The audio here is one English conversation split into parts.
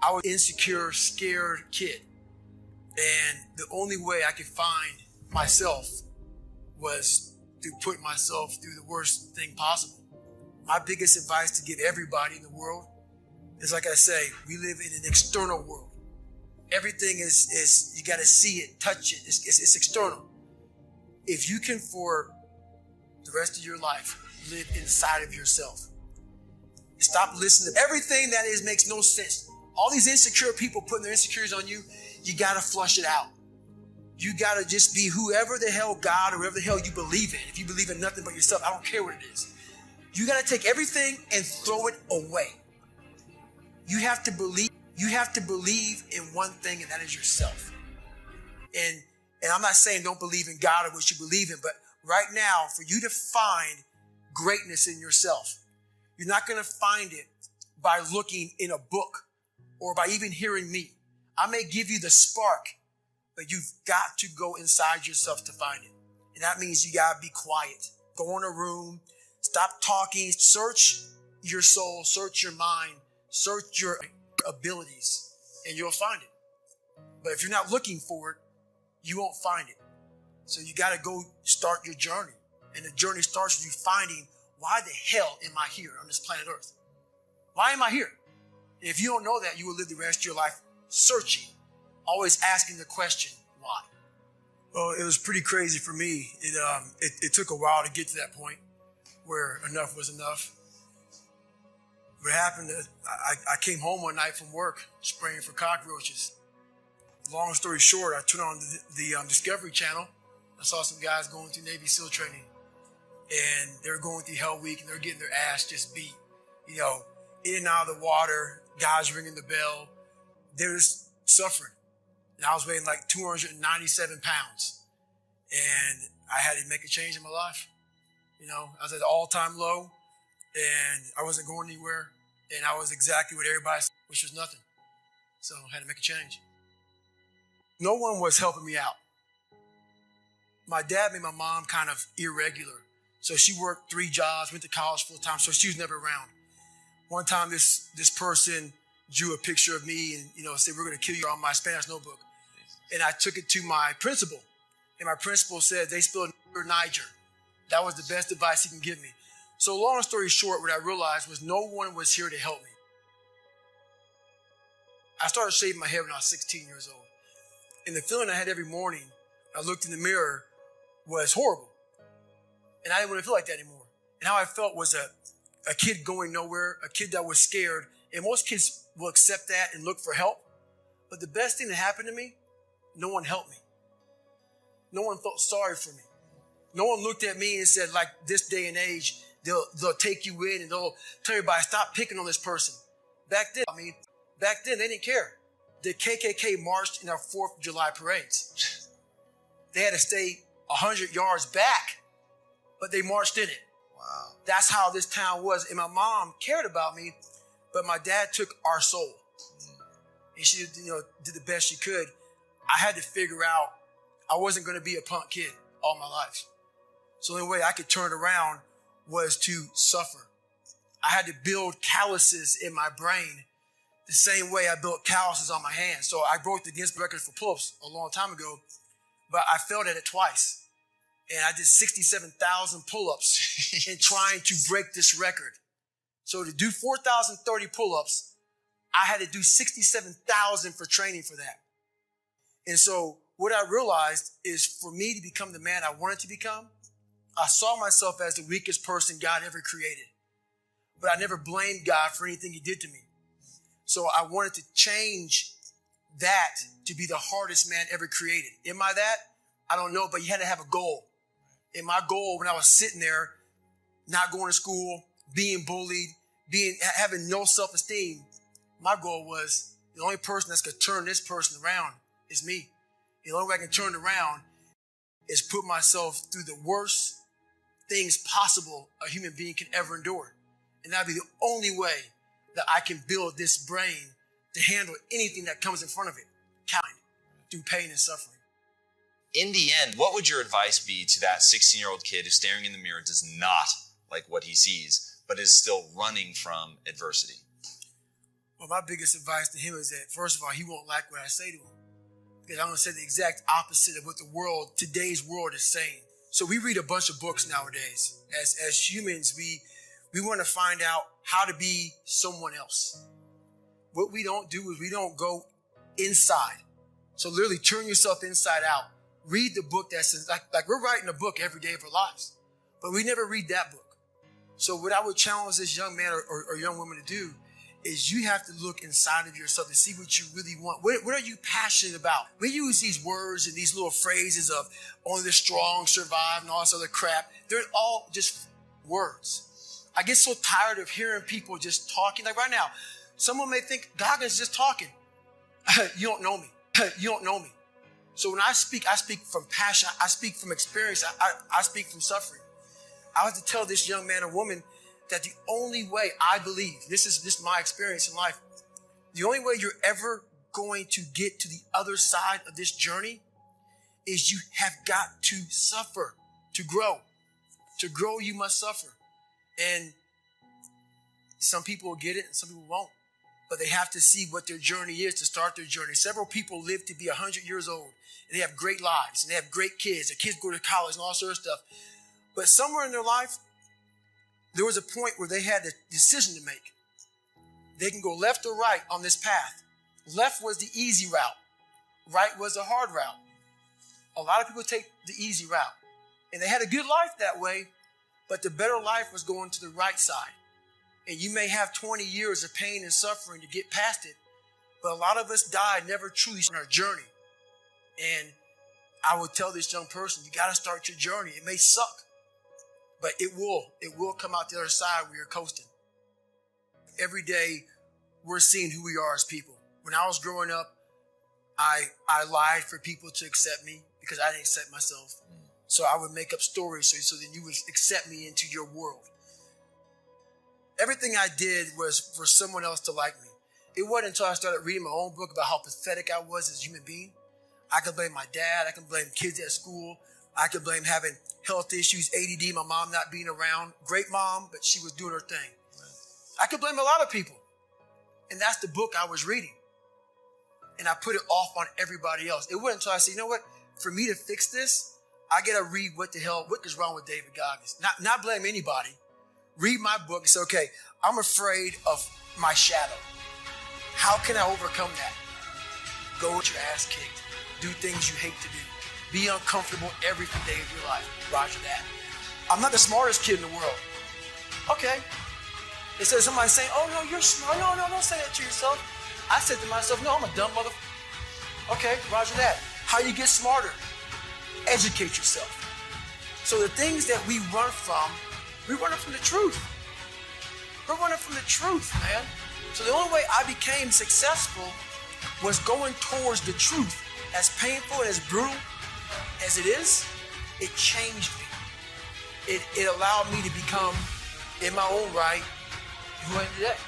I was an insecure, scared kid. And the only way I could find myself was to put myself through the worst thing possible. My biggest advice to give everybody in the world is, like I say, we live in an external world. Everything is you got to see it, touch it. It's external. If you can, for the rest of your life, live inside of yourself. Stop listening to everything that makes no sense. All these insecure people putting their insecurities on you, you got to flush it out. You got to just be whoever the hell God or whoever the hell you believe in. If you believe in nothing but yourself, I don't care what it is. You got to take everything and throw it away. You have to believe in one thing, and that is yourself. And I'm not saying don't believe in God or what you believe in, but right now, for you to find greatness in yourself, you're not going to find it by looking in a book or by even hearing me. I may give you the spark, but you've got to go inside yourself to find it. And that means you got to be quiet. Go in a room, stop talking, search your soul, search your mind, search your abilities, and you'll find it. But if you're not looking for it, you won't find it. So you got to go start your journey. And the journey starts with you finding, why the hell am I here on this planet Earth? Why am I here? And if you don't know that, you will live the rest of your life searching, always asking the question, why? Well, it was pretty crazy for me. It took a while to get to that point where enough was enough. What happened is I came home one night from work spraying for cockroaches. Long story short, I turned on the Discovery Channel. I saw some guys going through Navy SEAL training, and they're going through Hell Week, and they're getting their ass just beat. You know, in and out of the water, guys ringing the bell. They're just suffering. And I was weighing like 297 pounds, and I had to make a change in my life. You know, I was at an all-time low, and I wasn't going anywhere, and I was exactly what everybody said, which was nothing. So I had to make a change. No one was helping me out. My dad made my mom kind of irregular. So she worked 3 jobs, went to college full time, so she was never around. One time this person drew a picture of me and, said, we're going to kill you on my Spanish notebook. And I took it to my principal. And my principal said, they spelled Niger. That was the best advice he can give me. So long story short, what I realized was no one was here to help me. I started shaving my head when I was 16 years old. And the feeling I had every morning, I looked in the mirror, was horrible. And I didn't want to feel like that anymore. And how I felt was a kid going nowhere, a kid that was scared. And most kids will accept that and look for help. But the best thing that happened to me, no one helped me. No one felt sorry for me. No one looked at me and said, like this day and age, they'll take you in and they'll tell everybody, stop picking on this person. Back then, they didn't care. The KKK marched in our 4th of July parades. They had to stay 100 yards back, but they marched in it. Wow. That's how this town was. And my mom cared about me, but my dad took our soul. And she, did the best she could. I had to figure out I wasn't going to be a punk kid all my life. So the only way I could turn it around was to suffer. I had to build calluses in my brain the same way I built calluses on my hands. So I broke the Guinness record for pull-ups a long time ago, but I failed at it twice. And I did 67,000 pull-ups in trying to break this record. So to do 4,030 pull-ups, I had to do 67,000 for training for that. And so what I realized is for me to become the man I wanted to become, I saw myself as the weakest person God ever created. But I never blamed God for anything he did to me. So I wanted to change that to be the hardest man ever created. Am I that? I don't know, but you had to have a goal. And my goal when I was sitting there, not going to school, being bullied, having no self-esteem, my goal was the only person that's going to turn this person around is me. The only way I can turn it around is put myself through the worst things possible a human being can ever endure. And that'd be the only way that I can build this brain to handle anything that comes in front of it, through pain and suffering. In the end, what would your advice be to that 16-year-old kid who's staring in the mirror, does not like what he sees, but is still running from adversity? Well, my biggest advice to him is that, first of all, he won't like what I say to him. Because I'm going to say the exact opposite of what today's world is saying. So we read a bunch of books nowadays. As humans, we want to find out how to be someone else. What we don't do is we don't go inside. So literally turn yourself inside out. Read the book that says, like we're writing a book every day of our lives, but we never read that book. So what I would challenge this young man or young woman to do is you have to look inside of yourself and see what you really want. What are you passionate about? We use these words and these little phrases of only the strong survive and all this other crap. They're all just words. I get so tired of hearing people just talking. Like right now, someone may think Goggins just talking. You don't know me. You don't know me. So when I speak from passion. I speak from experience. I speak from suffering. I have to tell this young man or woman that the only way I believe, this is my experience in life, the only way you're ever going to get to the other side of this journey is you have got to suffer to grow. To grow, you must suffer. And some people will get it and some people won't. But they have to see what their journey is to start their journey. Several people live to be 100 years old and they have great lives and they have great kids. Their kids go to college and all sorts of stuff. But somewhere in their life, there was a point where they had a decision to make. They can go left or right on this path. Left was the easy route. Right was the hard route. A lot of people take the easy route. And they had a good life that way, but the better life was going to the right side. And you may have 20 years of pain and suffering to get past it, but a lot of us die never truly on our journey. And I would tell this young person, you got to start your journey. It may suck, but it will come out the other side where you're coasting. Every day, we're seeing who we are as people. When I was growing up, I lied for people to accept me because I didn't accept myself. So I would make up stories so that you would accept me into your world. Everything I did was for someone else to like me. It wasn't until I started reading my own book about how pathetic I was as a human being. I could blame my dad. I could blame kids at school. I could blame having health issues, ADD, my mom not being around. Great mom, but she was doing her thing. I could blame a lot of people. And that's the book I was reading. And I put it off on everybody else. It wasn't until I said, you know what? For me to fix this, I got to read what is wrong with David Goggins. Not blame anybody. Read my book and say, okay, I'm afraid of my shadow. How can I overcome that? Go with your ass kicked. Do things you hate to do. Be uncomfortable every day of your life. Roger that. I'm not the smartest kid in the world. Okay. Instead of somebody saying, oh, no, you're smart. No, don't say that to yourself. I said to myself, no, I'm a dumb mother. Okay, roger that. How you get smarter? Educate yourself. So the things that we run from, we're running from the truth. We're running from the truth, man. So the only way I became successful was going towards the truth. As painful and as brutal as it is, it changed me. It allowed me to become, in my own right, who I am today.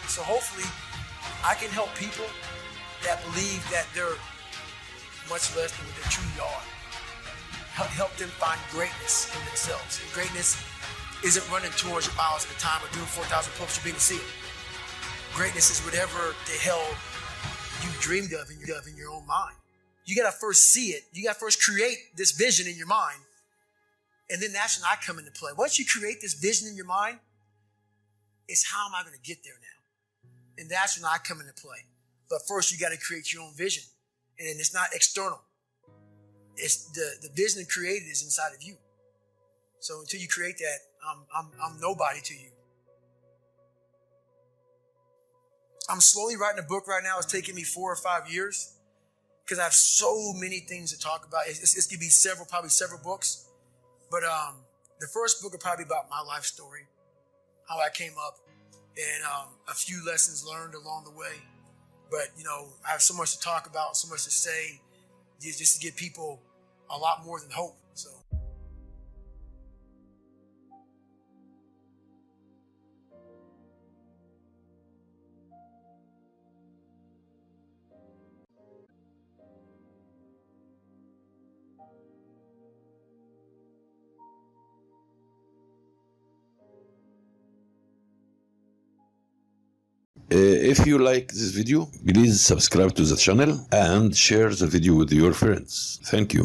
So hopefully, I can help people that believe that they're much less than what they truly are. Help them find greatness in themselves. And greatness isn't running 200 miles at a time or doing 4,000 push-ups or being a SEAL. Greatness is whatever the hell you dreamed of in your own mind. You got to first see it. You got to first create this vision in your mind. And then that's when I come into play. Once you create this vision in your mind, it's how am I going to get there now? And that's when I come into play. But first, you got to create your own vision. And it's not external. It's the vision created is inside of you. So until you create that, I'm nobody to you. I'm slowly writing a book right now. It's taking me 4 or 5 years because I have so many things to talk about. It's going to be probably several books. But the first book will probably be about my life story, how I came up, and a few lessons learned along the way. But, I have so much to talk about, so much to say, just to give people a lot more than hope. So. If you like this video, please subscribe to the channel and share the video with your friends. Thank you.